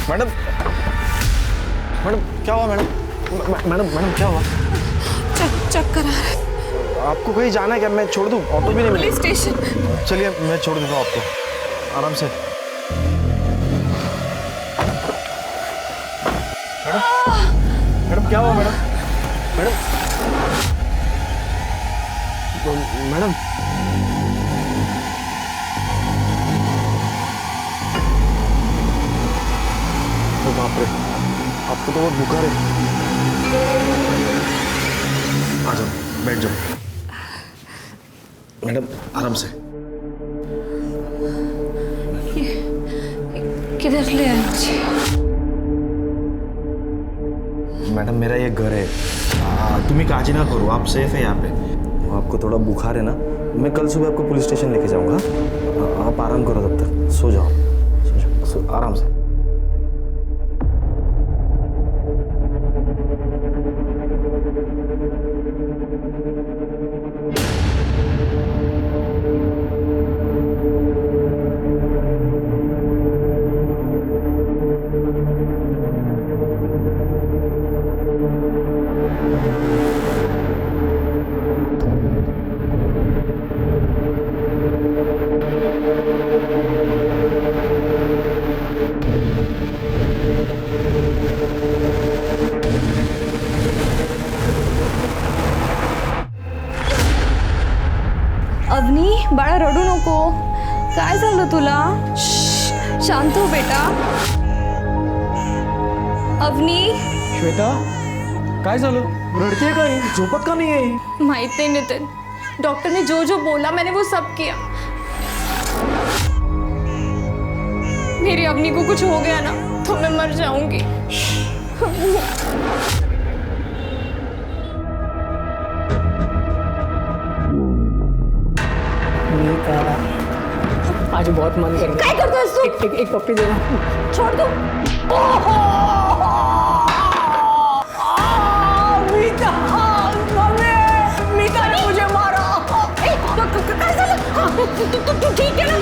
Madam madam क्या हुआ madam? Madam madam क्या हुआ? चक्कर आ रहा है। आपको कहीं जाना है क्या? मैं छोड़ दूं? ऑटो भी नहीं मिलेगा। Police station. चलिए मैं छोड़ देता हूँ आपको, आराम से। मैडम मैडम क्या हुआ मैडम? मैडम मैडम बाप रे, आपको तो बहुत बुखार है। आ जाओ, बैठ जाओ मैडम, आराम से। किधर ले आए मुझे? मैडम मेरा ये घर है, तुम्हें काजी ना करो, आप सेफ है यहाँ पे। आपको थोड़ा बुखार है ना, मैं कल सुबह आपको पुलिस स्टेशन लेके जाऊँगा। आप आराम करो, तब तक सो जाओ, आराम से। अवनी बाळा रडू नको. काय झालं तुला? शांत हो बेटा. अवनी. श्वेता काय झालं? रडते काय? झोपत का नाही आहे? माहित नहीं नितिन, डॉक्टर ने जो जो बोला मैंने वो सब किया. मेरी अवनी को कुछ हो गया ना तो मैं मर जाऊंगी. आज बहुत मन कर रहा है. काय करतोयस तू? एक पप्पी देना. छोड़ दो. मीता ने मुझे मारा. काय झालं? तू ठीक है ना?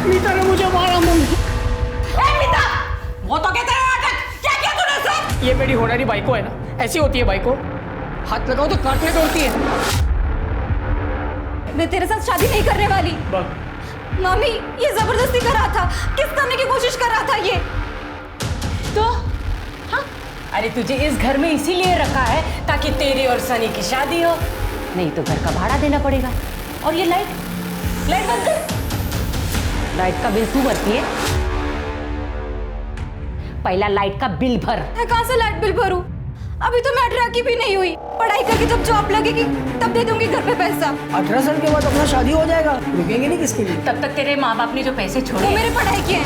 मीता ने मुझे मारा मम्मी. मीता, वो तो कहते हैं नाटक. क्या किया तूने सब? ये मेरी होनारी बाइको है ना, ऐसी होती है बाइको. हाथ लगाओ तो काटने तोड़ती है. मैं तेरे साथ शादी नहीं करने वाली. मम्मी ये जबरदस्ती कर रहा था. किस करने की कोशिश कर रहा था ये? तो हाँ, अरे तुझे इस घर में इसीलिए रखा है ताकि तेरी और सनी की शादी हो. नहीं तो घर का भाड़ा देना पड़ेगा. और ये लाइट बंद कर. लाइट का बिल तू भरती है. पहला लाइट का बिल भर. मैं कहाँ से लाइट बिल भरूं? अभी तो मैं 18 की भी नहीं हुई. पढ़ाई करके जब जॉब लगेगी तब दे दूंगी घर पे पैसा. 18 साल के बाद अपना शादी हो जाएगा. रुकेंगे नहीं किसके लिए? तब तक तेरे माँ बाप ने जो पैसे छोड़े. वो मेरी पढ़ाई की है.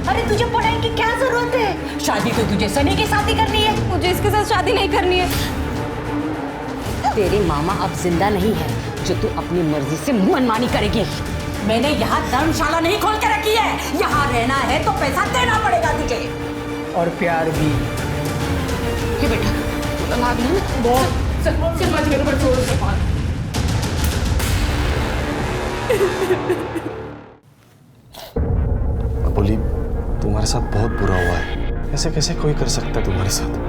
अरे तुझे पढ़ाई की क्या जरूरत है? शादी तो तुझे सनी के साथ ही करनी है. मुझे इसके साथ शादी नहीं करनी है. तेरे मामा अब जिंदा नहीं है जो तू अपनी मर्जी से मनमानी करेगी. मैंने यहाँ धर्मशाला नहीं खोल के रखी है. यहाँ रहना है तो पैसा देना पड़ेगा तुझे. और प्यार भी. ये बेटा भाग ना. चल मत करो, पर छोड़ दो. बोली तुम्हारे साथ बहुत बुरा हुआ है. ऐसे कैसे कोई कर सकता है तुम्हारे साथ?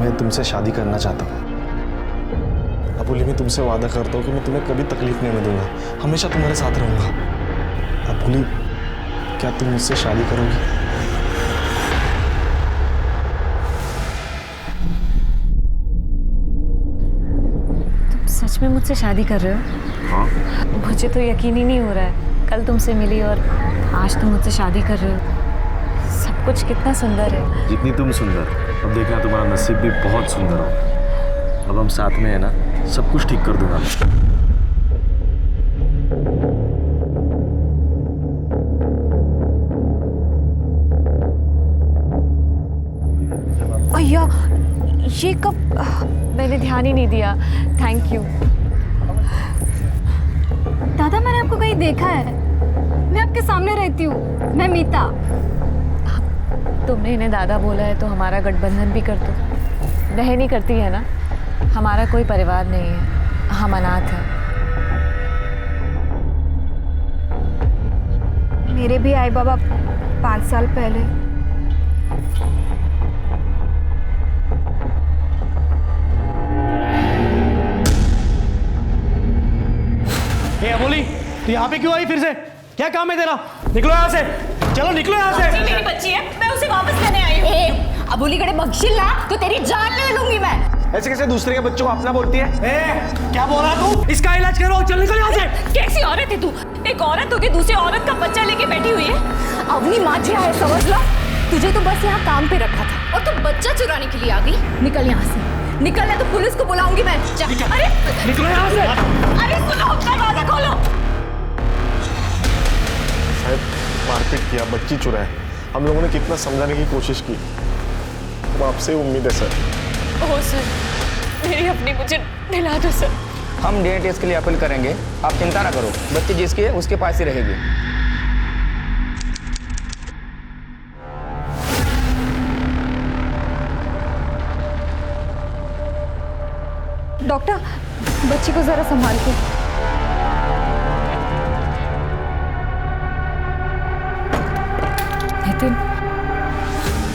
मैं तुमसे शादी करना चाहता हूँ. अबुली मैं तुमसे वादा करता हूँ कि मैं तुम्हें कभी तकलीफ नहीं होने दूंगा. हमेशा तुम्हारे साथ रहूंगा. अबुली क्या तुम मुझसे शादी करोगी? तुम सच में मुझसे शादी कर रहे हो? हाँ. मुझे तो यकीन ही नहीं हो रहा है. कल तुमसे मिली और आज तुम मुझसे शादी कर रहे हो. सब कुछ कितना सुंदर है. जितनी तुम सुंदर, अब देखना तुम्हारा नसीब भी बहुत सुंदर हो. अब हम साथ में है ना, सब कुछ ठीक कर दूंगा. अय्या, ये कब? मैंने ध्यान ही नहीं दिया. Thank you. दादा मैंने आपको कहीं देखा है. मैं आपके सामने रहती हूँ. मैं मीता. तुमने इन्हें दादा बोला है तो हमारा गठबंधन भी कर दो। बहन ही करती है ना, हमारा कोई परिवार नहीं है, हम अनाथ हैं। मेरे भी आई बाबा 5 साल पहले। ए अबोली, तू यहाँ पे क्यों आई फिर से? क्या काम है तेरा? निकलो यहाँ से, चलो निकलो यहाँ से। मेरी बच्ची है, मैं उसे वापस लेने आई हूँ। अबोली कड़े बख्शिल ना तो तेरी जान ले लूंगी मैं। ऐसे कैसे दूसरे के बच्चों को अपना बोलती है? क्या बोल रहा तू? इसका इलाज करो, चल निकल यहाँ से। कैसी औरत है तू? एक औरत होके दूसरी औरत का बच्चा लेके बैठी हुई है। अवनी माझिया है, समझ लो। तुझे तो बस यहाँ काम पे रखा था और तू बच्चा चुराने के लिए आ गई। निकल यहाँ से, निकल, है तो पुलिस को बुलाऊंगी मैं। अरे निकलो यहाँ से। अरे सुनो, दरवाजा खोलो। साहब, मारपीट किया, बच्ची चुराए, हम लोगों ने कितना समझाने की कोशिश की। अब आपसे उम्मीद है सर। ओह सर, मेरी अपनी मुझे दिला दो सर। हम डीएनए टेस्ट के लिए अपील करेंगे, आप चिंता ना करो, बच्ची जिसकी है उसके पास ही रहेगी। डॉक्टर, बच्ची को जरा संभाल के। नितिन,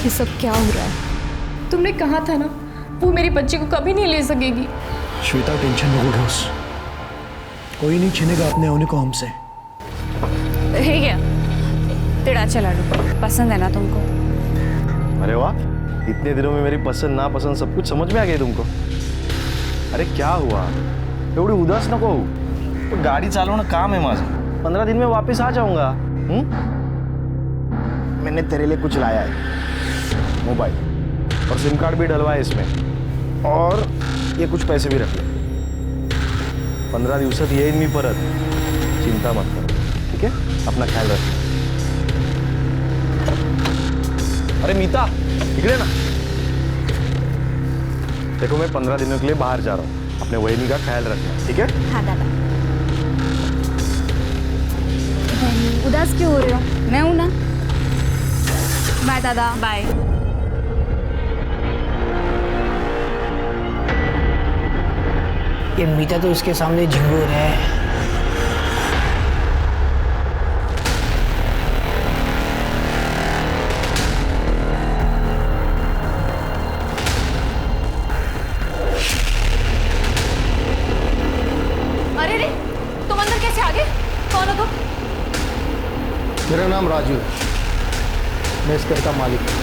ये सब क्या हो रहा है? तुमने कहा था ना वो मेरी बच्ची को कभी नहीं ले सकेगी। श्वेता, टेंशन में हो घोष, कोई नहीं छीनेगा अपने होने को हमसे। है क्या तिड़ाचा लाडू पसंद है ना तुमको? अरे वाह, इतने दिनों में मेरी पसंद ना पसंद सब कुछ समझ में आ गई तुमको। अरे क्या हुआ, एवढी उदास नको होऊ. तो गाडी चालवणं काम है माझं. 15 दिन में वापस आ जाऊंगा. मैंने तेरे लिए कुछ लाया है, मोबाइल और सिम कार्ड भी डलवा है इसमें, और ये कुछ पैसे भी रख ले. 15 दिवसात येईन मी परत. चिंता मत करो, ठीक है? अपना ख्याल रख. अरे मीता, इकडे ना. देखो मैं 15 दिनों के लिए बाहर जा रहा हूँ, अपने वहीनी का ख्याल रखना, ठीक है? हाँ दादा. उदास क्यों हो रहे हो? मैं हूं ना. बाय दादा. बाय. ये मीता तो उसके सामने झिंगूर है. अरे रे, तुम अंदर कैसे आ गए? कौन हो तुम? मेरा नाम राजू है, मैं इस घर का मालिक हूँ.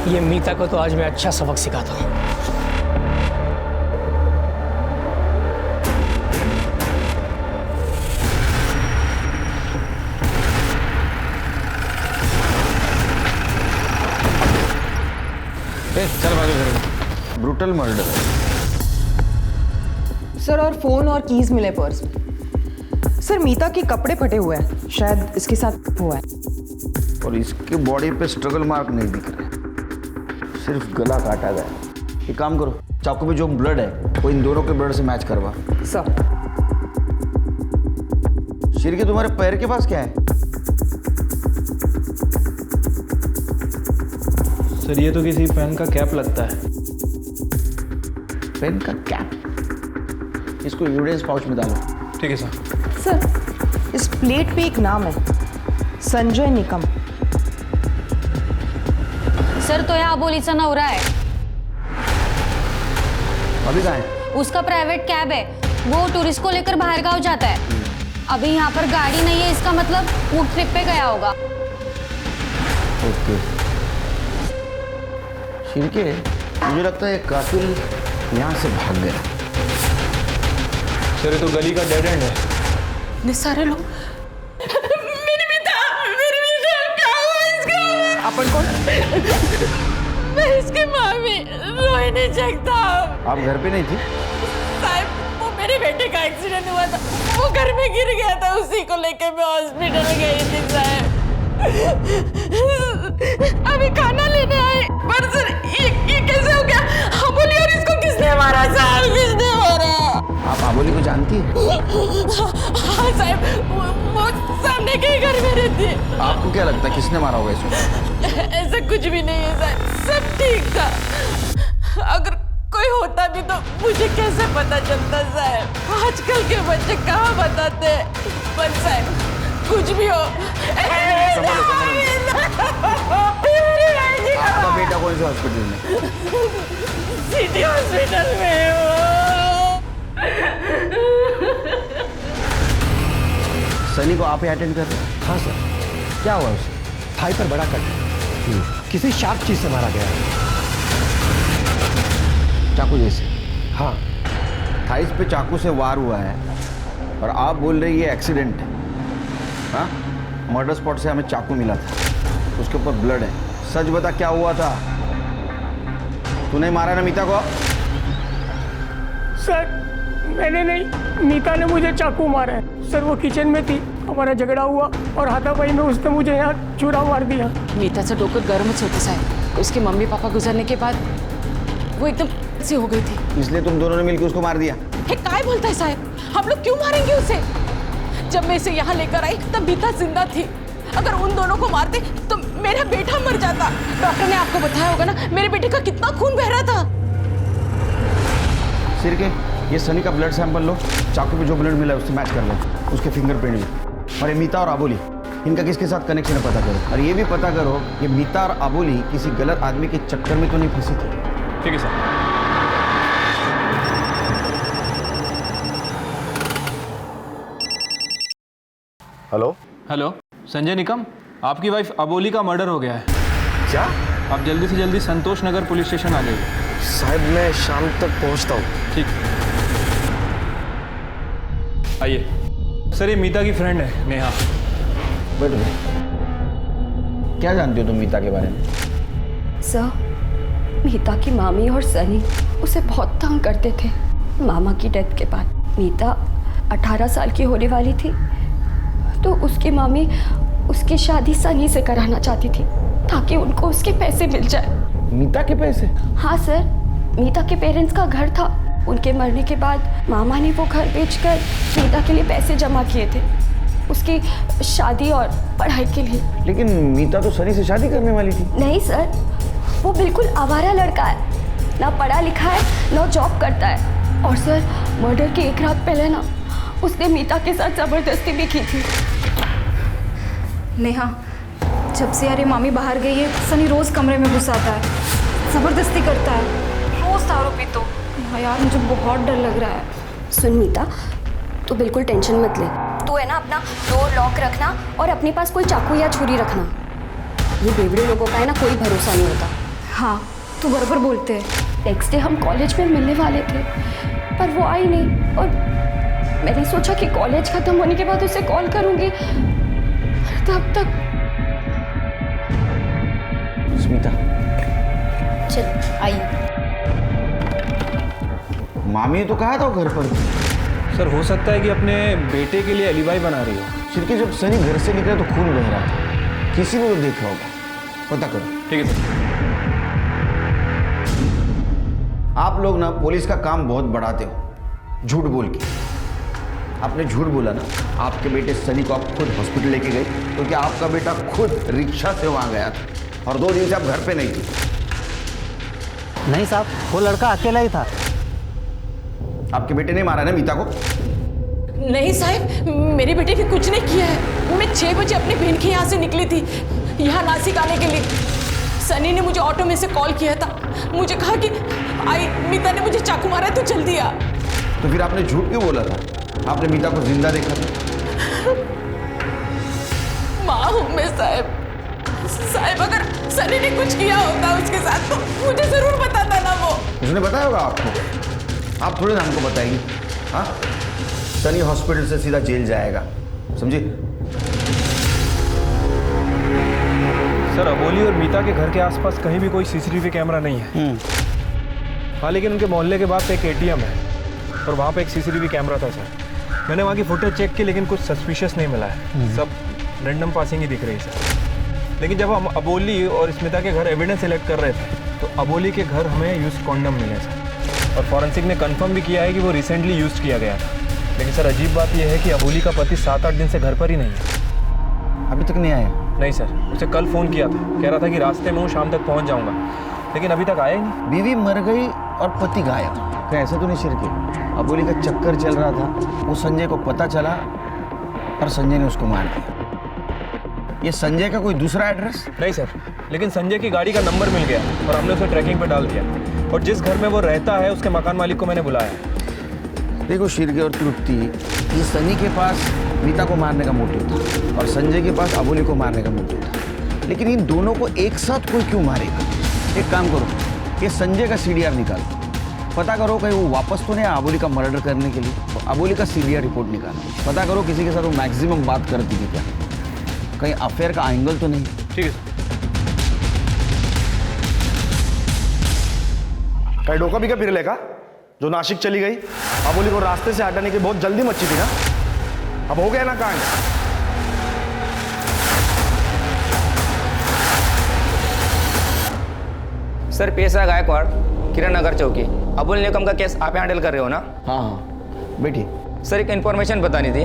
ये मीता को तो आज मैं अच्छा सबक सिखाता हूँ. चल बाजू करेंगे. Brutal murder. सर, और फोन और कीज मिले पर्स में. सर, मीता के कपड़े फटे हुए हैं, शायद इसके साथ हुआ है. और इसके बॉडी पे स्ट्रगल मार्क नहीं दिख रहे, सिर्फ गला काटा गया. एक काम करो, चाकू पे जो ब्लड है वो इन दोनों के ब्लड से मैच करवा. सर, सिर के तुम्हारे पैर के पास क्या है? सर, ये तो किसी पेन का कैप लगता है. पेन का कैप? इसको एविडेंस पाउच में डालो. ठीक है सर. सर, इस प्लेट पे एक नाम है, संजय निकम. सर, तो या अबोलीचा नवरा है. अभी कहाँ है? उसका प्राइवेट कैब है, वो टूरिस्ट को लेकर बाहर गांव जाता है. अभी यहाँ पर गाड़ी नहीं है, इसका मतलब वो ट्रिप पे गया होगा. ओके. शिरके, मुझे लगता है कातिल यहाँ से भाग गया. सर, ये तो गली का डेड एंड है. इतने सारे लोग. मेरी मीता क्या हुआ इसका? अपन कौन? मैं इसकी मामी रो ही नहीं सकता। आप घर पे नहीं थी? साहब वो मेरे बेटे का एक्सीडेंट हुआ था, वो घर में गिर गया था, उसी को लेके मैं हॉस्पिटल गई थी साहब। अभी खाना लेने आए, पर सर ये कैसे हो गया? हाँ बोलिए, और इसको किसने मारा साहब, किसने मारा? आप आबोली को जानती है? हाँ साहब, वो सामने के ही घर में रहती है। आपको क्या लगता है किसने मारा होगा इसको? ऐसा कुछ भी नहीं है साहब, सब ठीक था। अगर कोई होता भी तो मुझे कैसे पता चलता साहब? आजकल के बच्चे कहाँ बताते हैं? पर साहब कुछ भी हो, आपका बेटा कौन से हॉस्पिटल में? सिटी हॉस्पिटल में है वो। सनी को आप ही अटेंड कर रहे हैं? हाँ सर, क्या हुआ उसे? थाई पर बड़ा कट है, किसी शार्प चीज से मारा गया है। चाकू जैसे? हाँ। थाइस पे चाकू से वार हुआ है और आप बोल रहे ये एक्सीडेंट है? हाँ, मर्डर स्पॉट से हमें चाकू मिला था, उसके ऊपर ब्लड है। सच बता क्या हुआ था? तूने मारा ना मीता को? सर मैंने नहीं, मीता ने मुझे चाकू मारा है सर। वो किचन में थी, हमारा झगड़ा हुआ और हाथापाई में उसने मुझे यहाँ छुरा मार दिया। मीता से डोकर गर्म होते साहब, उसके मम्मी पापा गुजरने के बाद वो एकदम सी हो गई थी, इसलिए तुम दोनों ने मिलकर उसको मार दिया? काय बोलता है साहब? हम लोग क्यों मारेंगे उसे? जब मैं इसे यहाँ लेकर आई तब मीता जिंदा थी। अगर उन दोनों को मारते तो मेरा बेटा मर जाता। डॉक्टर ने आपको बताया होगा ना मेरे बेटे का कितना खून बह रहा था। सिर के ये सनी का ब्लड सैंपल लो, चाकू पे जो ब्लड मिला है उससे मैच कर लो, उसके फिंगरप्रिंट भी। और ये मीता और आबोली, इनका किसके साथ कनेक्शन है पता करो। और ये भी पता करो ये मीता और आबोली किसी गलत आदमी के चक्कर में तो नहीं फंसी थी। ठीक है sir. Hello hello, Sanjay Nikam, आपकी वाइफ अबोली का मर्डर हो गया है। क्या? आप जल्दी से जल्दी संतोष नगर पुलिस स्टेशन आ जाइए। साहब मैं शाम तक पहुंचता हूँ। ठीक, आइए। सर ये मीता की फ्रेंड है नेहा। बैठो। क्या जानती हो तुम मीता के बारे में? सर, मीता की मामी और सनी उसे बहुत तंग करते थे। मामा की डेथ के बाद मीता 18 साल की होने वाली थी तो उसकी मामी उसकी शादी सनी से कराना चाहती थी ताकि उनको उसके पैसे मिल जाए। मीता के पैसे? हाँ सर, मीता के पेरेंट्स का घर था। उनके मरने के बाद मामा ने वो घर बेचकर मीता के लिए पैसे जमा किए थे उसकी शादी और पढ़ाई के लिए। लेकिन मीता तो सनी से शादी करने वाली थी। नहीं सर, वो बिल्कुल आवारा लड़का है, ना पढ़ा लिखा है ना जॉब करता है। और सर मर्डर की एक रात पहले ना उसने मीता के साथ जबरदस्ती भी की थी। नेहा, जब से यार ये मामी बाहर गई है सनी रोज कमरे में घुस आता है, जबरदस्ती करता है, रोज दारू पी। तो हाँ यार मुझे बहुत डर लग रहा है। सुन मीता, तू बिल्कुल टेंशन मत ले। तू है ना अपना डोर लॉक रखना और अपने पास कोई चाकू या छुरी रखना। ये बेवड़े लोगों का है ना कोई भरोसा नहीं होता। हाँ तू बराबर बोलते है। नेक्स्ट डे हम कॉलेज में मिलने वाले थे पर वो आई नहीं और मैंने सोचा कि कॉलेज खत्म होने के बाद उसे कॉल करूंगी। तब तक स्मिता चल आई। मामी ने तो कहा था वो घर पर। सर हो सकता है कि अपने बेटे के लिए एलिबाई बना रही हो। सिर्के जब सनी घर से निकला तो खून बह रहा था, किसी ने तो देखा होगा, पता करो। ठीक है सर। आप लोग ना पुलिस का काम बहुत बढ़ाते हो झूठ बोल के। आपने झूठ बोला ना, आपके बेटे सनी को आप खुद हॉस्पिटल लेके गए क्योंकि आपका बेटा खुद रिक्शा से वहां गया था और 2 दिन से आप घर पे नहीं थे। नहीं साहब, वो लड़का अकेला ही था। आपके बेटे ने मारा ना मीता को? नहीं साहब, मेरे बेटे ने कुछ नहीं किया है। मैं 6 बजे अपनी बहन के यहाँ से निकली थी यहाँ नासिक आने के लिए। सनी ने मुझे ऑटो में से कॉल किया था, मुझे कहा कि आई मीता ने मुझे चाकू मारा है तो जल्दी आ। तो फिर आपने झूठ क्यों बोला था? आपने मीता को जिंदा देखा था। माँ हूँ मैं साहब। साहब अगर सनी ने कुछ किया होता उसके साथ तो मुझे जरूर बताता ना वो। उसने बताया होगा आपको, आप थोड़े ना हमको बताएगी। हाँ, सनी हॉस्पिटल से सीधा जेल जाएगा, समझे? सर अबोली और मीता के घर के आसपास कहीं भी कोई सीसीटीवी कैमरा नहीं है। हाँ, लेकिन उनके मोहल्ले के बाद एक एटीएम है और वहाँ पे एक सीसीटीवी कैमरा था सर। मैंने वहाँ की फुटेज चेक की लेकिन कुछ सस्पिशियस नहीं मिला है, सब रैंडम पासिंग ही दिख रही है सर। लेकिन जब हम अबोली और स्मिता के घर एविडेंस सेलेक्ट कर रहे थे तो अबोली के घर हमें यूज कॉन्डम मिले सर, और फॉरेंसिक ने कंफर्म भी किया है कि वो रिसेंटली यूज किया गया था। लेकिन सर अजीब बात यह है कि अबोली का पति 7-8 दिन से घर पर ही नहीं है। अभी तक नहीं आया? नहीं सर, उसे कल फ़ोन किया था, कह रहा था कि रास्ते में हूँ, शाम तक पहुँच जाऊँगा, लेकिन अभी तक आया ही नहीं। बीवी मर गई और पति गायब, कहीं ऐसा तो नहीं शिरके? अबोली का चक्कर चल रहा था, वो संजय को पता चला और संजय ने उसको मार दिया। ये संजय का कोई दूसरा एड्रेस? नहीं सर, लेकिन संजय की गाड़ी का नंबर मिल गया और हमने उसे ट्रैकिंग पे डाल दिया, और जिस घर में वो रहता है उसके मकान मालिक को मैंने बुलाया। देखो शिरके और तृप्ति, ये सनी के पास मीता को मारने का मोटिव था और संजय के पास अबोली को मारने का मोटिव था, लेकिन इन दोनों को एक साथ कोई क्यों मारेगा? एक काम करो, ये संजय का सीडीआर निकालो, पता करो कहीं वो वापस तो नहीं अबोली का मर्डर करने के लिए। तो अबोली का सीडीआर रिपोर्ट निकालो, पता करो किसी के साथ वो मैक्सिमम बात करती थी क्या, कहीं अफेयर का एंगल तो नहीं। ठीक है सर। कहीं डोका भी क्या फिर लेगा जो नासिक चली गई? अबोली को रास्ते से हटाने की बहुत जल्दी मची थी ना, अब हो गया ना कांड। सर पेशा गायकवाड़, किरण नगर चौकी। अबोली निकम का केस आप हैंडल कर रहे हो ना? हाँ बेटी। सर एक इन्फॉर्मेशन बतानी थी।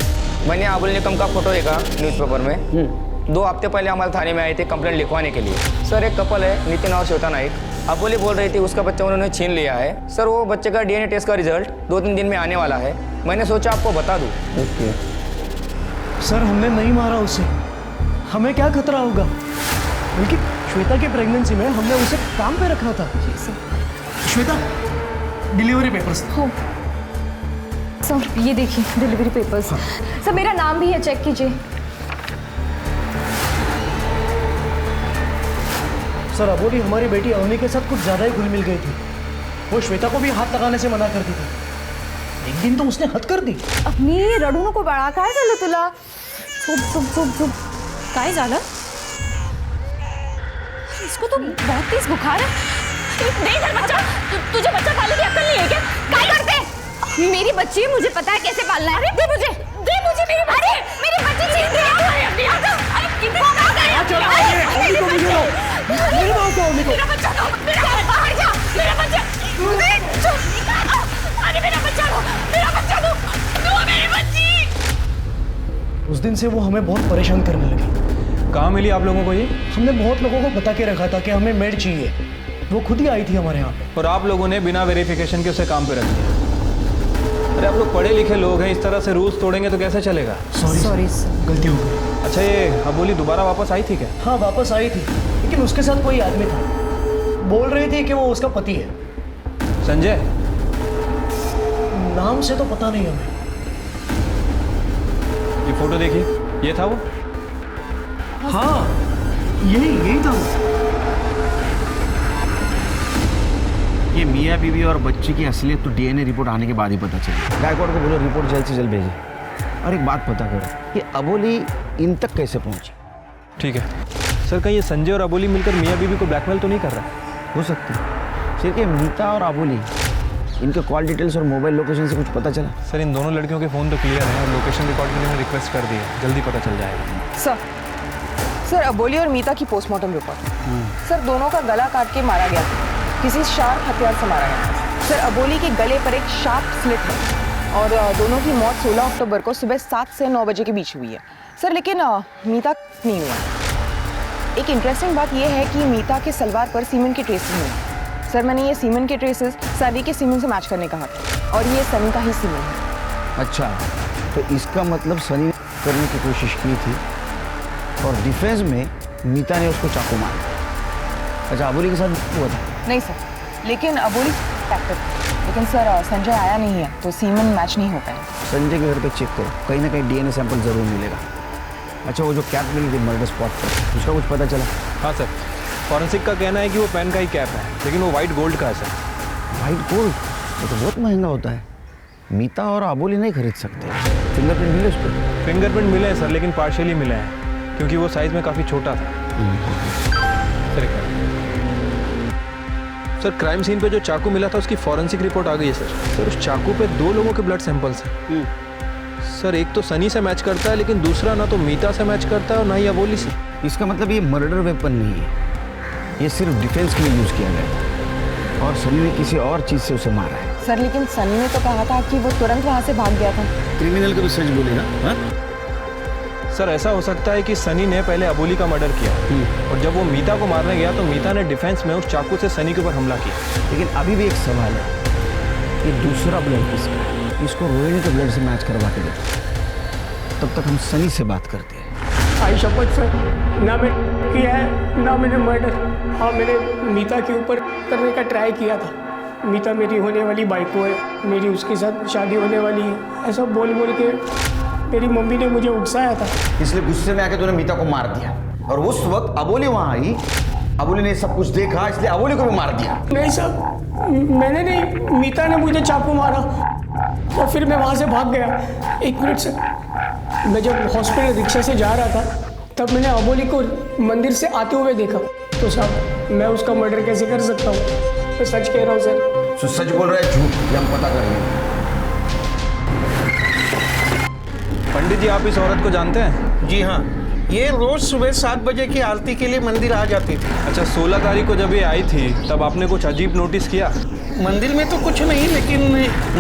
मैंने अबोली निकम का फोटो देखा न्यूज़पेपर में। 2 हफ्ते पहले हमारे थाने में आए थे कंप्लेंट लिखवाने के लिए। सर एक कपल है नितिन और श्वेता नाइक, अबोली बोल रही थी उसका बच्चा उन्होंने छीन लिया है। सर वो बच्चे का डीएनए टेस्ट का रिजल्ट 2-3 दिन में आने वाला है, मैंने सोचा आपको बता दूं। ओके सर हमने नहीं मारा उसे, हमें क्या खतरा होगा? बल्कि श्वेता की प्रेगनेंसी में हमने उसे काम पे रखा था। Shweta, delivery papers. हो सर, ये देखिए डिलीवरी पेपर्स। सर मेरा नाम भी है, चेक कीजिए। सर अबोली हमारी बेटी अवनी के साथ कुछ ज़्यादा ही घुल मिल गई थी, वो श्वेता को भी हाथ लगाने से मना करती थी। एक दिन तो उसने हद कर दी। अपनी रडू नको बाळा, काय झालं तुला? चुप चुप चुप चुप, काय झालं? इसको तो बहुत तेज बुखार है। नहीं सर बच्चा, तुझे बच्चा पालने की अक्ल नहीं है क्या? काय करते? मेरी बच्ची है, मुझे पता है कैसे पालना है। दे मुझे मेरी बच्ची। अरे मेरी बच्ची छीन रही है। अरे कितने मेरा बच्चा दो, बाहर जा, मेरा बच्चा, अरे मेरा बच्चा दो, मेरी बच्ची। उस दिन से वो हमें बहुत परेशान करने लगी। कहाँ मिली आप लोगों को ये? हमने बहुत लोगों को बता के रखा था कि हमें मेड चाहिए, वो खुद ही आई थी हमारे यहाँ पे। और आप लोगों ने बिना वेरिफिकेशन के उसे काम पे रख दिया। अरे आप लोग पढ़े लिखे लोग हैं, इस तरह से रूल्स तोड़ेंगे तो कैसे चलेगा? सॉरी गलती हो गई। अच्छा ये अबोली दोबारा वापस आई थी क्या? हाँ वापस आई थी, लेकिन उसके साथ कोई आदमी था, बोल रही थी कि वो उसका पति है। संजय? नाम से तो पता नहीं हमें। ये फोटो देखिए, ये था वो? हाँ यही था वो। ये मियाँ बीवी और बच्चे की असलियत तो डीएनए रिपोर्ट आने के बाद ही पता चली। गायकवाड़ को बोलो रिपोर्ट जल्द से जल्द भेजे। और एक बात पता करो कि अबोली इन तक कैसे पहुंची। ठीक है सर, कहीं ये संजय और अबोली मिलकर मियाँ बीवी को ब्लैकमेल तो नहीं कर रहा? हो सकती है। सिर्फ मीता और अबोली, इनके कॉल डिटेल्स और मोबाइल लोकेशन से कुछ पता चला? सर इन दोनों लड़कियों के फ़ोन तो क्लियर है और लोकेशन रिकॉर्ड के लिए रिक्वेस्ट कर दी है, जल्दी पता चल जाएगा। सर अबोली और मीता की पोस्टमार्टम रिपोर्ट। सर दोनों का गला काट के मारा गया था, किसी शार्प हथियार से मारा गया। सर अबोली के गले पर एक शार्प स्लिट है और दोनों की मौत 16 अक्टूबर को सुबह 7 से 9 बजे के बीच हुई है। सर लेकिन मीता नहीं हुआ। एक इंटरेस्टिंग बात यह है कि मीता के सलवार पर सीमेंट के ट्रेसेस मिले। सर मैंने ये सीमेंट के ट्रेसेस सनी के सीमेंट से मैच करने कहा था और ये सनी का ही सीमेंट है। अच्छा, तो इसका मतलब सनी ने करने की कोशिश की थी और डिफेंस में मीता ने उसको चाकू मारा। अच्छा, अबोली के साथ हुआ था? नहीं सर, लेकिन अबोली फैक्टर, लेकिन सर संजय आया नहीं है तो सीमेंट मैच नहीं हो पाया। संजय के घर पे चेक करो, कहीं ना कहीं डीएनए सैंपल जरूर मिलेगा। अच्छा, वो जो कैप मिली थी मर्डर स्पॉट पर, उसका कुछ पता चला? हाँ सर, फॉरेंसिक का कहना है कि वो पेन का ही कैप है, लेकिन वो वाइट गोल्ड का है सर। White gold? वो तो बहुत महंगा होता है, मीता और अबोली नहीं खरीद सकते। फिंगरप्रिंट मिले उस पर? फिंगरप्रिंट मिले हैं सर, लेकिन पार्शियली मिले हैं क्योंकि वो साइज में काफ़ी छोटा था। सर क्राइम सीन पे जो चाकू मिला था उसकी फॉरेंसिक रिपोर्ट आ गई है सर उस चाकू पे 2 लोगों के ब्लड सैंपल्स हैं सर। एक तो सनी से मैच करता है लेकिन दूसरा ना तो मीता से मैच करता है और ना ही अबोली से। इसका मतलब ये मर्डर वेपन नहीं है, ये सिर्फ डिफेंस के लिए यूज किया गया है और सनी ने किसी और चीज से उसे मारा है। सर लेकिन सनी ने तो कहा था कि वो तुरंत वहाँ से भाग गया था। क्रिमिनल को भी सच बोलेगा। हाँ सर ऐसा हो सकता है कि सनी ने पहले अबोली का मर्डर किया और जब वो मीता को मारने गया तो मीता ने डिफेंस में उस चाकू से सनी के ऊपर हमला किया। लेकिन अभी भी एक सवाल है, ये दूसरा ब्लड किसका है? इसको रोहिणी के ब्लड से मैच करवा के देते, तब तक हम सनी से बात करते हैं। आई शपथ सर, ना मैं किया है ना मैंने मर्डर। हाँ मैंने मीता के ऊपर करने का ट्राई किया था। मीता मेरी होने वाली बाइको है, मेरी उसके साथ शादी होने वाली है, ऐसा बोल बोल के मेरी मम्मी ने मुझे उकसाया था। इसलिए गुस्से में आके तूने मीता को मार दिया और उस वक्त अबोली वहां आई, अबोली ने सब कुछ देखा इसलिए अबोली को भी मार दिया। नहीं सर, मैंने नहीं, मीता ने मुझे चाकू मारा और फिर मैं वहाँ से भाग गया। 1 मिनट सर, मैं जब हॉस्पिटल रिक्शा से जा रहा था तब मैंने अबोली को मंदिर से आते हुए देखा। तो साहब मैं उसका मर्डर कैसे कर सकता हूँ? मैं सच कह रहा हूँ सर। तो सच बोल रहा है झूठ, ये हम पता करेंगे। पंडित जी आप इस औरत को जानते हैं? जी हाँ, ये रोज सुबह 7 बजे की आरती के लिए मंदिर आ जाती थी। अच्छा 16 तारीख को जब ये आई थी तब आपने कुछ अजीब नोटिस किया? मंदिर में तो कुछ नहीं, लेकिन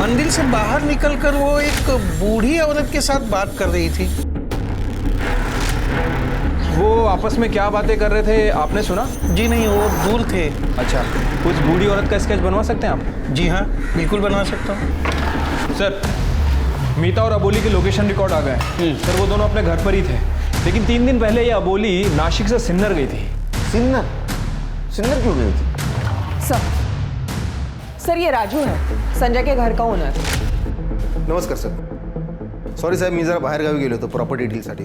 मंदिर से बाहर निकलकर वो एक बूढ़ी औरत के साथ बात कर रही थी। वो आपस में क्या बातें कर रहे थे आपने सुना? जी नहीं, वो दूर थे। अच्छा, उस बूढ़ी औरत का स्केच बनवा सकते हैं आप? जी हाँ बिल्कुल बनवा सकता हूँ। सर मीता और अबोली के लोकेशन रिकॉर्ड आ गए। सर वो दोनों अपने घर पर ही थे, लेकिन 3 दिन पहले ये अबोली नासिक से सिन्नर गई थी। सिन्नर? सिन्नर क्यों गई थी? सर ये राजू है, संजय के घर का ओनर। नमस्कार सर, सॉरी साहेब मी जरा बाहेर गावी गेलो होतो प्रॉपर्टी डीलसाठी।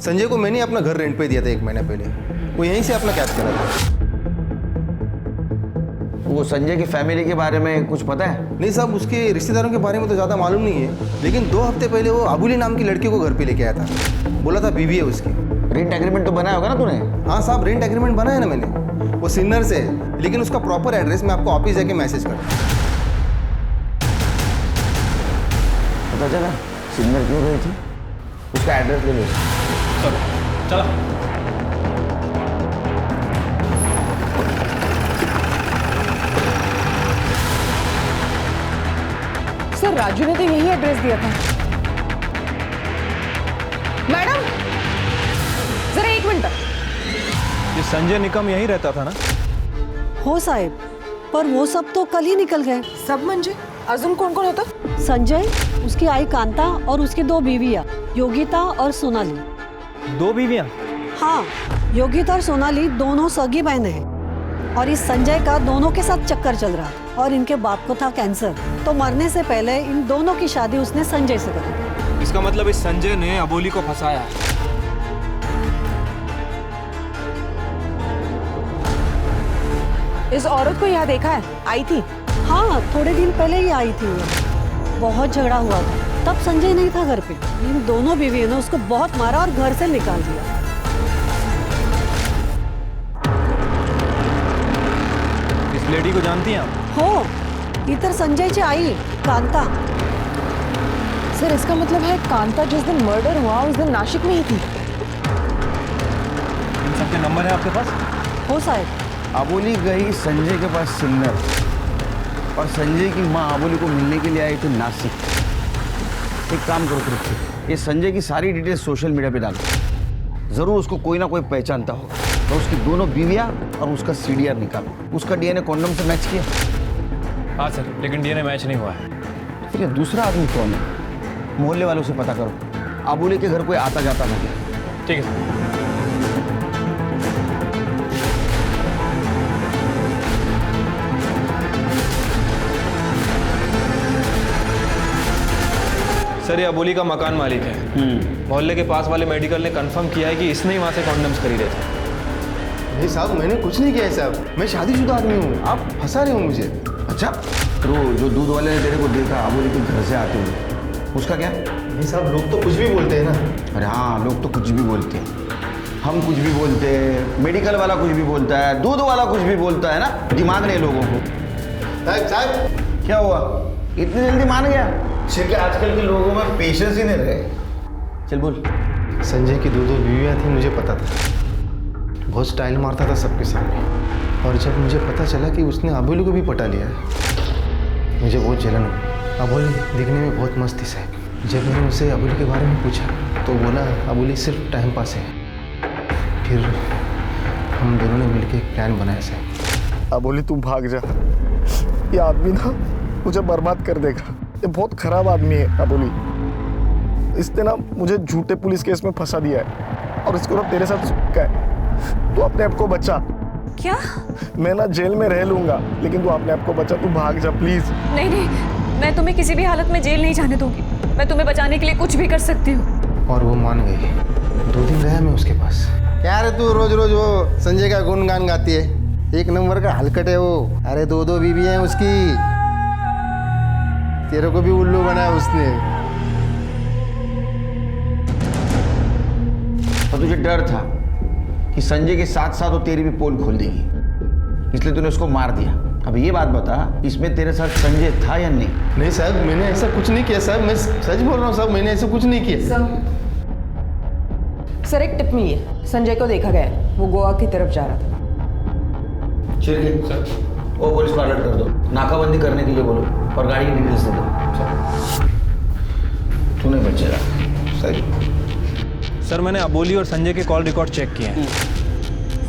संजय को मैंने अपना घर रेंट पे दिया था 1 महीना पहले, वो यहीं से अपना कैद करा था। वो संजय की फैमिली के बारे में कुछ पता है? नहीं साहब, उसके रिश्तेदारों के बारे में तो ज़्यादा मालूम नहीं है, लेकिन 2 हफ्ते पहले वो अबोली नाम की लड़की को घर पे लेके आया था, बोला था बीवी है उसकी। रेंट एग्रीमेंट तो बनाया होगा ना तूने? हाँ साहब रेंट एग्रीमेंट बनाया ना मैंने, वो सिन्नर से है, लेकिन उसका प्रॉपर एड्रेस मैं आपको ऑफिस जाके मैसेज करता हूँ। पता चला सिन्नर क्यों गई थी? उसका एड्रेस ले लो। चला। सर राजू ने तो यही एड्रेस दिया था। मैडम जरा 1 मिनट। ये संजय निकम यहीं रहता था ना? हो साहेब, पर वो सब तो कल ही निकल गए। सब म्हणजे अजून कौन कौन होता? संजय, उसकी आई कांता और उसकी 2 बीवियां योगिता और सोनाली। 2 बीवियां? हाँ, योगिता और सोनाली दोनों सगी बहनें हैं और इस संजय का दोनों के साथ चक्कर चल रहा था और इनके बाप को था कैंसर, तो मरने से पहले इन दोनों की शादी उसने संजय से करी। इसका मतलब इस संजय ने अबोली को फंसाया है। इस औरत को यहाँ देखा है? आई थी? हाँ, थोड़े दिन पहले ही आई थी वो। बहुत झगड़ा हुआ था, तब संजय नहीं था घर पे। इन दोनों बीवियों ने उसको बहुत मारा और घर से निकाल दिया। इस लेडी को जानती हैं आप? हो, इधर संजयची आई कांता। सर इसका मतलब है कांता जिस दिन मर्डर हुआ उस दिन नासिक में ही थी। इन सबके नंबर है आपके पास? हो साहब। अबोली गई संजय के पास सिन्नर और संजय की माँ अबोली को मिलने के लिए आई थी नासिक। एक काम करो तुम, ये संजय की सारी डिटेल्स सोशल मीडिया पे डालो, जरूर उसको कोई ना कोई पहचानता होगा। तो उसकी दोनों बीवियां और उसका सीडीआर निकालो। उसका डीएनए कॉन्डम से मैच किया? हाँ सर, लेकिन डीएनए मैच नहीं हुआ है। फिर ये दूसरा आदमी कौन है? मोहल्ले वालों से पता करो, अबोली के घर कोई आता जाता था क्या? ठीक है सर, ये अबोली का मकान मालिक है। मोहल्ले के पास वाले मेडिकल ने कंफर्म किया है कि इसने ही वहाँ से कॉन्डम्स खरीदे थे। नहीं साहब, मैंने कुछ नहीं किया है साहब, मैं शादीशुदा आदमी हूँ, आप फंसा रहे हो मुझे। अच्छा, तो जो दूध वाले ने तेरे को देखा अबोली के घर से आते हुए, उसका क्या? नहीं साहब, लोग तो कुछ भी बोलते हैं ना। अरे हाँ, लोग तो कुछ भी बोलते हैं। हम कुछ भी बोलते हैं, मेडिकल वाला कुछ भी बोलता है, दूध वाला कुछ भी बोलता है ना, दिमाग नहीं लोगों को। साहब क्या हुआ, इतनी जल्दी मान गया? क्योंकि आजकल के लोगों में पेशेंस ही नहीं रहे। चल बोल। संजय की 2 बीवियाँ थी, मुझे पता था। बहुत स्टाइल मारता था सबके सामने, और जब मुझे पता चला कि उसने अबोली को भी पटा लिया है, मुझे बहुत जलन हुई। अबोली दिखने में बहुत मस्त थी साहब। जब मैंने उसे अबोली के बारे में पूछा तो बोला अबोली सिर्फ टाइम पास है। फिर हम दोनों ने मिलकर एक प्लान बनाया साहब। अबोली तू भाग जा, ये आदमी ना मुझे बर्बाद कर देगा। ये बहुत खराब आदमी है अबोली। इसने ना मुझे झूठे पुलिस केस में फंसा दिया है, और इसको ना तेरे साथ का है। तू अपने आप को बचा। क्या? मैं ना जेल में रह लूंगा, लेकिन तू अपने आप को बचा। तू भाग जा प्लीज। नहीं नहीं, मैं तुम्हें किसी भी हालत में जेल नहीं जाने दूंगी। मैं तुम्हें बचाने के लिए कुछ भी कर सकती हूँ। और वो मान गई। 2 दिन रहा मैं उसके पास। क्या रे तू रोज रोज वो संजय का गुणगान गाती है? एक नंबर का हलकट है वो। अरे 2 बीवी हैं उसकी। तेरे को भी उल्लू बनाया उसने। और तुझे डर था कि संजय के साथ साथ वो तेरी भी पोल खोल देगी, इसलिए तूने उसको मार दिया। अब ये बात बता, इसमें तेरे साथ संजय था या नहीं? नहीं साहब, मैंने ऐसा कुछ नहीं किया साहब। मैं सच बोल रहा हूँ साहब, मैंने ऐसा कुछ नहीं किया। सर एक टिप मिली है, संजय को देखा गया है, वो गोवा की तरफ जा रहा था। ठीक है, वो पुलिस को अलर्ट कर दो, नाकाबंदी करने के लिए बोलो, और गाड़ी की डिटेल्स दे दो। तू नहीं बचेगा। सर मैंने अबोली और संजय के कॉल रिकॉर्ड चेक किए हैं।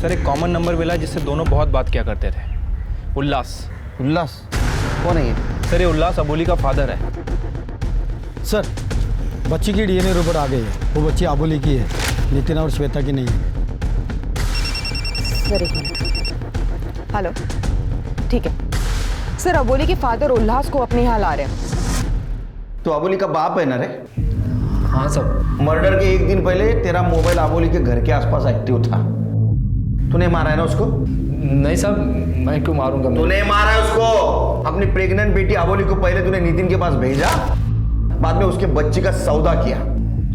सर एक कॉमन नंबर मिला जिससे दोनों बहुत बात किया करते थे। उल्लास। उल्लास कौन है ये? सर ये उल्लास अबोली का फादर है। सर बच्ची की डीएनए रिपोर्ट आ गई है। वो बच्ची अबोली की है, नितिन और श्वेता की नहीं है। सर एक मिनट। हेलो, ठीक है सर। अबोली के फादर उल्लास को अपने यहाँ ला रहे हैं। तो अबोली का बाप है ना रे? हाँ सर। मर्डर के 1 दिन पहले तेरा मोबाइल अबोली के घर के आसपास एक्टिव था। तूने मारा है ना उसको? नहीं साहब, मैं क्यों मारूंगा? तूने मारा है उसको। अपनी प्रेग्नेंट बेटी अबोली को पहले तूने नितिन के पास भेजा, बाद में उसके बच्चे का सौदा किया।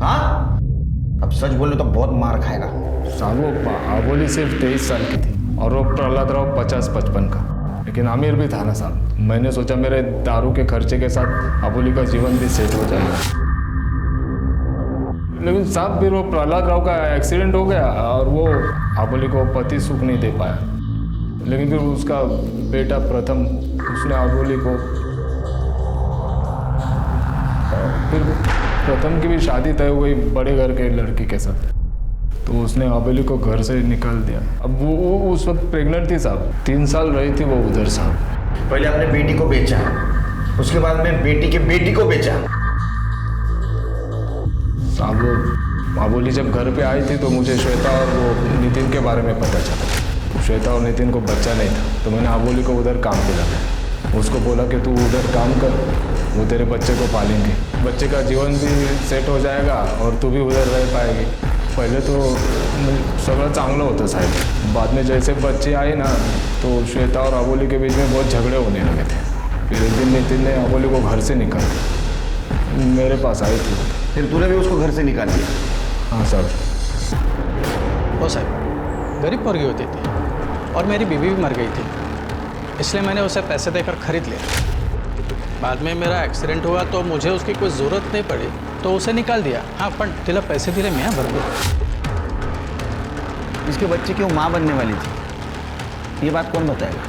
हाँ, अब सच बोले तो बहुत मार खाएगा। साहब वो अबोली सिर्फ 23 साल की थी, और वो प्रहलाद राव 50-55 का, लेकिन अमीर भी था ना साहब। मैंने सोचा मेरे दारू के खर्चे के साथ अबोली का जीवन भी सेट हो जाएगा। लेकिन साहब फिर वो प्रहलाद राव का एक्सीडेंट हो गया, और वो अबोली को पति सुख नहीं दे पाया। लेकिन फिर उसका बेटा प्रथम, उसने अबोली को, फिर प्रथम की भी शादी तय हो गई बड़े घर के लड़की के साथ, तो उसने अबोली को घर से निकाल दिया। अब वो उस वक्त प्रेग्नेंट थी साहब, 3 साल रही थी वो उधर साहब। पहले अपने बेटी को बेचा, उसके बाद में बेटी की बेटी को बेचा। साहब वो अबोली जब घर पे आई थी तो मुझे श्वेता और वो नितिन के बारे में पता चला। श्वेता और नितिन को बच्चा नहीं था, तो मैंने अबोली को उधर काम पे लगाया। उसको बोला कि तू उधर काम कर, वो तेरे बच्चे को पालेंगे, बच्चे का जीवन भी सेट हो जाएगा और तू भी उधर रह पाएगी। पहले तो सगळं चांगलं होतं साहेब, बाद में जैसे बच्चे आए ना तो श्वेता और अबोली के बीच में बहुत झगड़े होने लगे थे। फिर एक दिन नितिन ने अबोली को घर से निकाल मेरे पास आई थी। फिर तूने भी उसको घर से निकाल दिया? हाँ सर। वो साहब गरीब पोरगी होती थी, और मेरी बीवी भी मर गई थी, इसलिए मैंने उसे पैसे देकर खरीद लिया। बाद में मेरा एक्सीडेंट हुआ तो मुझे उसकी कोई ज़रूरत नहीं पड़ी, तो उसे निकाल दिया। हाँ, पण तिला पैसे दिले मैं भरपूर। इसके बच्चे की वो माँ बनने वाली थी, ये बात कौन बताएगा?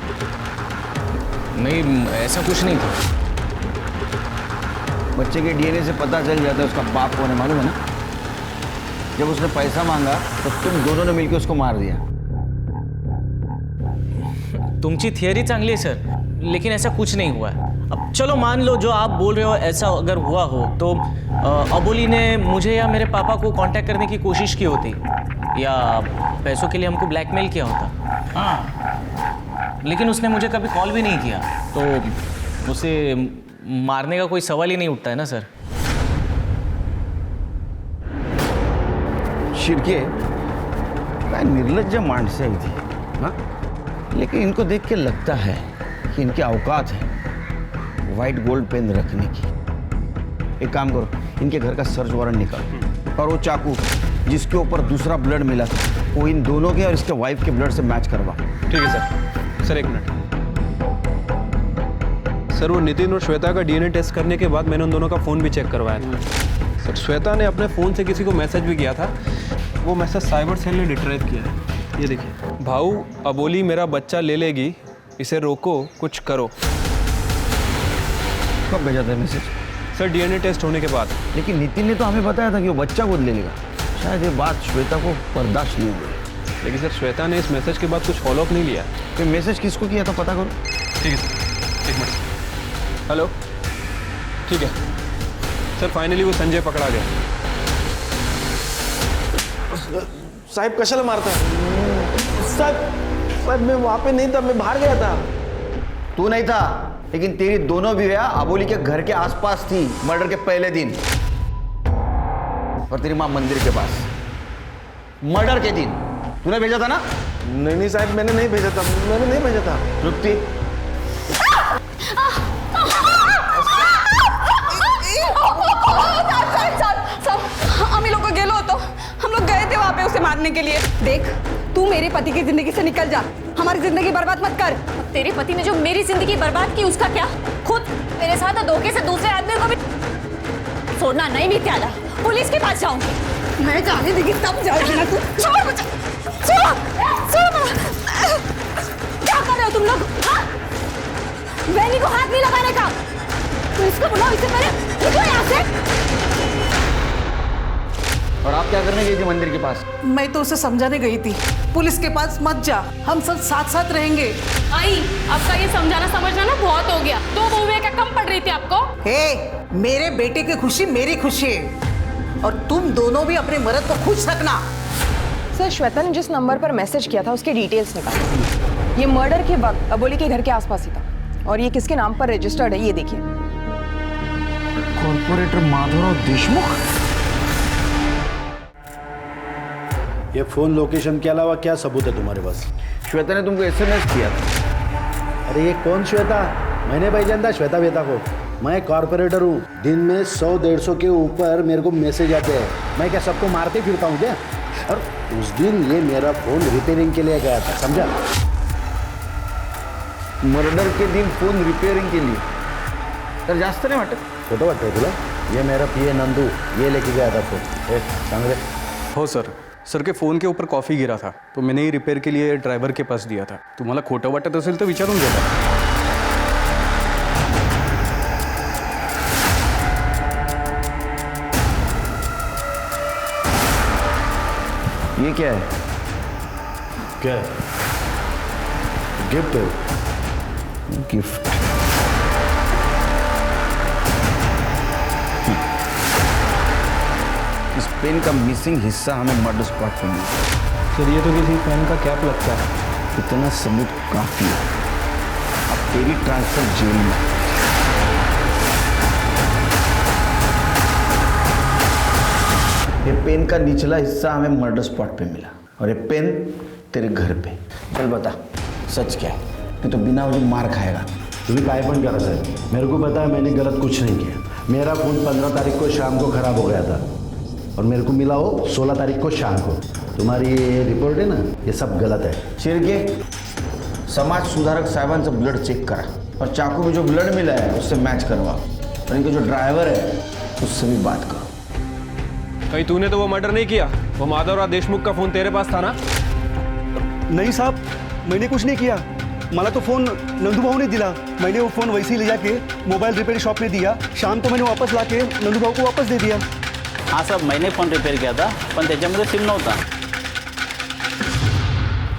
नहीं, ऐसा कुछ नहीं था। बच्चे के डीएनए से पता चल जाता है उसका बाप कौन है, मालूम है ना? जब उसने पैसा मांगा तो तुम दोनों ने मिलकर उसको मार दिया। तुमची थियरी चांगली है सर, लेकिन ऐसा कुछ नहीं हुआ है। अब चलो मान लो जो आप बोल रहे हो ऐसा अगर हुआ हो तो अबोली ने मुझे या मेरे पापा को कांटेक्ट करने की कोशिश की होती, या पैसों के लिए हमको ब्लैकमेल किया होता। हाँ, लेकिन उसने मुझे कभी कॉल भी नहीं किया, तो उसे मारने का कोई सवाल ही नहीं उठता है ना सर। शिरके, मैं निर्लज्ज मानस आई थी, हाँ? लेकिन इनको देख के लगता है कि इनकी औकात है वाइट गोल्ड पेन रखने की। एक काम करो, इनके घर का सर्च वारंट निकालो, और वो चाकू जिसके ऊपर दूसरा ब्लड मिला था वो इन दोनों के और इसके वाइफ के ब्लड से मैच करवा। ठीक है सर। सर एक मिनट सर, वो नितिन और श्वेता का डीएनए टेस्ट करने के बाद मैंने उन दोनों का फ़ोन भी चेक करवाया था सर। श्वेता ने अपने फ़ोन से किसी को मैसेज भी किया था, वो मैसेज साइबर सेल ने रिट्राइव किया है। ये देखिए, भाऊ अबोली मेरा बच्चा ले लेगी, इसे रोको, कुछ करो। कब भेजा था मैसेज? सर डीएनए टेस्ट होने के बाद। लेकिन नितिन ने तो हमें बताया था कि वो बच्चा गोद ले लेगा। शायद ये बात श्वेता को बर्दाश्त नहीं हुई। लेकिन सर श्वेता ने इस मैसेज के बाद कुछ फॉलोअप नहीं लिया। तो मैसेज किसको किया था पता करो। ठीक है सर, एक मिनट। हेलो, ठीक है सर, फाइनली वो संजय पकड़ा गया। साहब कशाला मारता? साहब मैं वहाँ पे नहीं था, मैं बाहर गया था। तू नहीं था, लेकिन तेरी दोनों बीवियां अबोली के घर के आसपास थी मर्डर के पहले दिन, और तेरी माँ मंदिर के पास मर्डर के दिन। तूने भेजा था ना? नहीं साहब, मैंने नहीं भेजा था, मैंने नहीं भेजा था। रुकती हम लोग को गेलो तो हम लोग गए थे वहाँ पे उसे मारने के लिए। देख, तू मेरे पति की जिंदगी से निकल जा, हमारी जिंदगी बर्बाद मत कर। तेरे पति ने जो मेरी जिंदगी बर्बाद की उसका क्या? खुद मेरे साथ धोखे से दूसरे आदमी को भी छोड़ना नहीं मित्याला, पुलिस के पास जाऊंगी। मैं जाने देगी तब जाएगी ना तू। छोड़ मुझे, छोड़, छोड़। क्या कर रहे हो तुम लोग? हाँ? वैनी को हाथ नहीं लगाने का। तो इसको बुलाओ, इसे मेरे निकलो यहाँ से। और आप क्या करने गई थी मंदिर के पास? मैं तो उसे समझाने गई थी, पुलिस के पास मत जा, हम सब साथ साथ रहेंगे। आई, आपका ये समझाना समझना ना बहुत हो गया। 2 बहुएं क्या कम पड़ रही थी आपको? हे, मेरे बेटे की खुशी मेरी खुशी है, और तुम दोनों भी अपने मर्द को खुश रखना। सर श्वेता ने जिस नंबर पर मैसेज किया था उसके डिटेल्स निकाले। ये मर्डर के वक्त अबोली के घर के आसपास ही था, और ये किसके नाम पर रजिस्टर्ड है ये देखिए। कॉर्पोरेटर माधवराव देशमुख। ये फोन लोकेशन के अलावा क्या सबूत है तुम्हारे पास? श्वेता ने तुमको SMS किया था। अरे ये कौन श्वेता? मैंने पहचानता श्वेता वेता को। मैं कॉर्पोरेटर हूँ, दिन में 100-150 के ऊपर मेरे को मैसेज आते हैं। मैं क्या सबको मारते फिरता हूँ क्या? और उस दिन ये मेरा फोन रिपेयरिंग के लिए गया था, समझा? मर्डर के दिन फोन रिपेयरिंग के लिए? तर जास्त नाही वाटत? खोटं वाटतंय तुला? ये मेरा PA नंदू ये लेके गया था फोन। सांग रे। हो सर, सर के फ़ोन के ऊपर कॉफ़ी गिरा था, तो मैंने ही रिपेयर के लिए ड्राइवर के पास दिया था। तुम्हाला खोटं वाटत असेल तर विचारून घ्या। ये क्या है? क्या है? गिफ्ट है। गिफ्ट? इस पेन का मिसिंग हिस्सा हमें मर्डर स्पॉट पे मिला। सर ये तो किसी पेन का कैप लगता है। इतना सबूत काफी है। अब तेरी ट्रांसफर जेल में। ये पेन का निचला हिस्सा हमें मर्डर स्पॉट पे मिला, और ये पेन तेरे घर पे। चल बता, सच क्या है? नहीं तो बिना वजह मार खाएगा। तुम्हें काय पण करा सर, मेरे को पता है मैंने गलत कुछ नहीं किया। मेरा फोन 15 तारीख को शाम को खराब हो गया था, और मेरे को मिला हो 16 तारीख को शाम को। तुम्हारी ये रिपोर्ट है ना, ये सब गलत है। शिरके, समाज सुधारक साहिबांचं ब्लड चेक करा, और चाकू में जो ब्लड मिला है उससे मैच करवा, और इनका जो ड्राइवर है उससे भी बात करो। कहीं तूने तो वो मर्डर नहीं किया? वो माधवराव देशमुख का फ़ोन तेरे पास था ना? नहीं साहब, मैंने कुछ नहीं किया। मला तो फ़ोन नंदू भाऊ ने दिला। मैंने वो फ़ोन वैसे ही ले जाके मोबाइल रिपेयर शॉप में दिया। शाम को मैंने वापस लाके नंदू भाऊ को वापस दे दिया। हाँ साहब, मैंने फ़ोन रिपेयर किया था, पण त्याच्यामध्ये सिम नव्हता।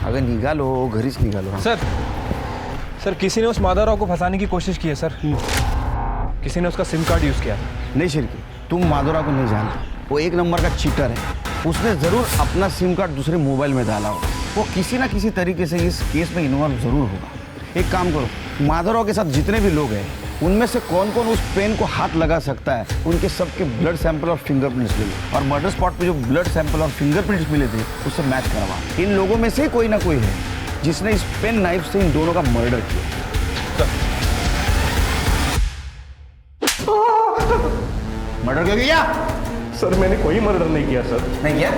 अगर निघालो घरीच निघालो। सर किसी ने उस माधवराव को फंसाने की कोशिश की है सर। किसी ने उसका सिम कार्ड यूज़ किया। नहीं शिरके, तुम माधवराव को नहीं जानते। वो एक नंबर का चीटर है। उसने ज़रूर अपना सिम कार्ड दूसरे मोबाइल में डाला होगा। वो किसी ना किसी तरीके से इस केस में इन्वॉल्व ज़रूर होगा। एक काम करो, माधवराव के साथ जितने भी लोग हैं उनमें से कौन कौन उस पेन को हाथ लगा सकता है, उनके सबके ब्लड सैंपल और फिंगरप्रिंट्स ले लो, और मर्डर स्पॉट पे जो ब्लड सैंपल और फिंगरप्रिंट्स मिले थे उससे मैच करवा। इन लोगों में से कोई ना कोई है जिसने इस पेन नाइफ से इन दोनों का मर्डर किया। मर्डर क्यों किया? सर मैंने कोई मर्डर नहीं किया सर। नहीं किया?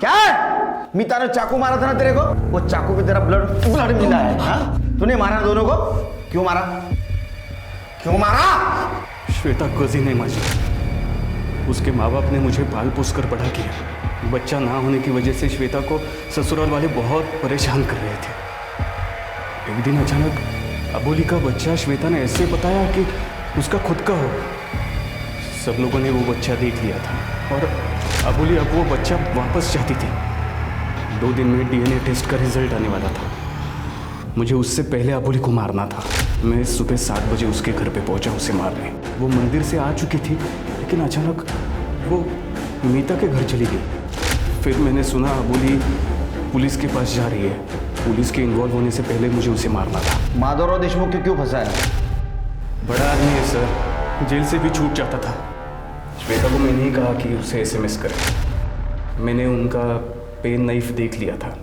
क्या है? मीता ने चाकू मारा था ना तेरे को, वो चाकू पे तेरा ब्लड मिला है। हाँ? तूने मारा दोनों को? क्यों मारा? क्यों मारा? श्वेता कजी नहीं माझी, उसके माँ बाप ने मुझे पाल पोस कर बड़ा किया। बच्चा ना होने की वजह से श्वेता को ससुराल वाले बहुत परेशान कर रहे थे। एक दिन अचानक अबोली का बच्चा श्वेता ने ऐसे बताया कि उसका खुद का हो। सब लोगों ने वो बच्चा देख लिया था और अबोली अब वो बच्चा वापस चाहती थी। 2 दिन में DNA टेस्ट का रिजल्ट आने वाला था। मुझे उससे पहले अबोली को मारना था। मैं सुबह 7 बजे उसके घर पे पहुंचा उसे मारने। वो मंदिर से आ चुकी थी, लेकिन अचानक वो मीता के घर चली गई। फिर मैंने सुना अबोली पुलिस के पास जा रही है। पुलिस के इन्वॉल्व होने से पहले मुझे उसे मारना था। माधवराव देशमुख को क्यों फंसाया? बड़ा आदमी है सर, जेल से भी छूट जाता था। श्वेता को मैंने ही कहा कि उसे SMS करे। मैंने उनका पेन नाइफ देख लिया था,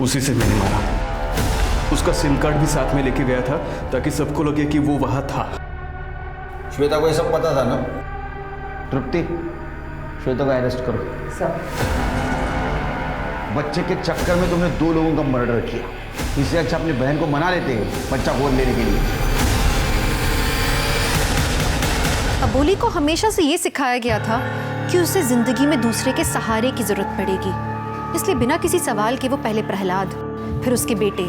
उसी से मैंने मारा। उसका सिम कार्ड भी साथ में लेके गया था ताकि सबको लगे कि वो वहाँ था। श्वेता को ये सब पता था ना? तृप्ति, श्वेता को अरेस्ट करो। सर, बच्चे के चक्कर में तुमने 2 लोगों का मर्डर किया। इससे अच्छा अपनी बहन को मना लेते हैं बच्चा गोद लेने के लिए। अबोली को हमेशा से ये सिखाया गया था कि उसे जिंदगी में दूसरे के सहारे की जरूरत पड़ेगी, इसलिए बिना किसी सवाल के वो पहले प्रहलाद, फिर उसके बेटे,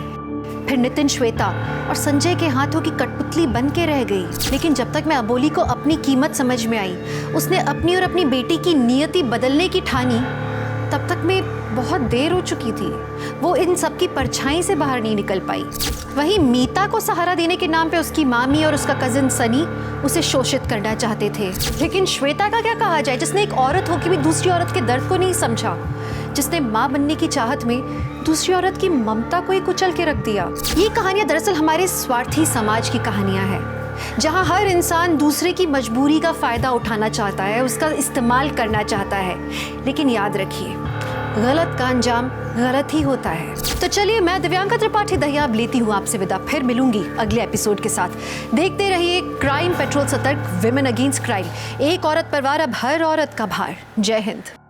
फिर नितिन, श्वेता और संजय के हाथों की कठपुतली बन के रह गई। लेकिन जब तक मैं अबोली को अपनी कीमत समझ में आई, उसने अपनी और अपनी बेटी की नियति बदलने की ठानी, तब तक मैं बहुत देर हो चुकी थी। वो इन सब की परछाई से बाहर नहीं निकल पाई। वहीं मीता को सहारा देने के नाम पे उसकी मामी और उसका कजिन सनी उसे शोषित करना चाहते थे। लेकिन श्वेता का क्या कहा जाए, जिसने एक औरत होकर भी दूसरी औरत के दर्द को नहीं समझा, जिसने माँ बनने की चाहत में दूसरी औरत की ममता को ही कुचल के रख दिया। ये कहानियां दरअसल हमारे स्वार्थी समाज की कहानियां हैं, जहां हर इंसान दूसरे की मजबूरी का फायदा उठाना चाहता है, उसका इस्तेमाल करना चाहता है। लेकिन याद रखिए, गलत का अंजाम गलत ही होता है। तो चलिए, मैं दिव्यांका त्रिपाठी दहियाब लेती हूँ आपसे विदा। फिर मिलूंगी अगले एपिसोड के साथ। देखते रहिए क्राइम पेट्रोल सतर्क, विमेन अगेंस्ट क्राइम। एक औरत पर वार, अब हर औरत का भार। जय हिंद।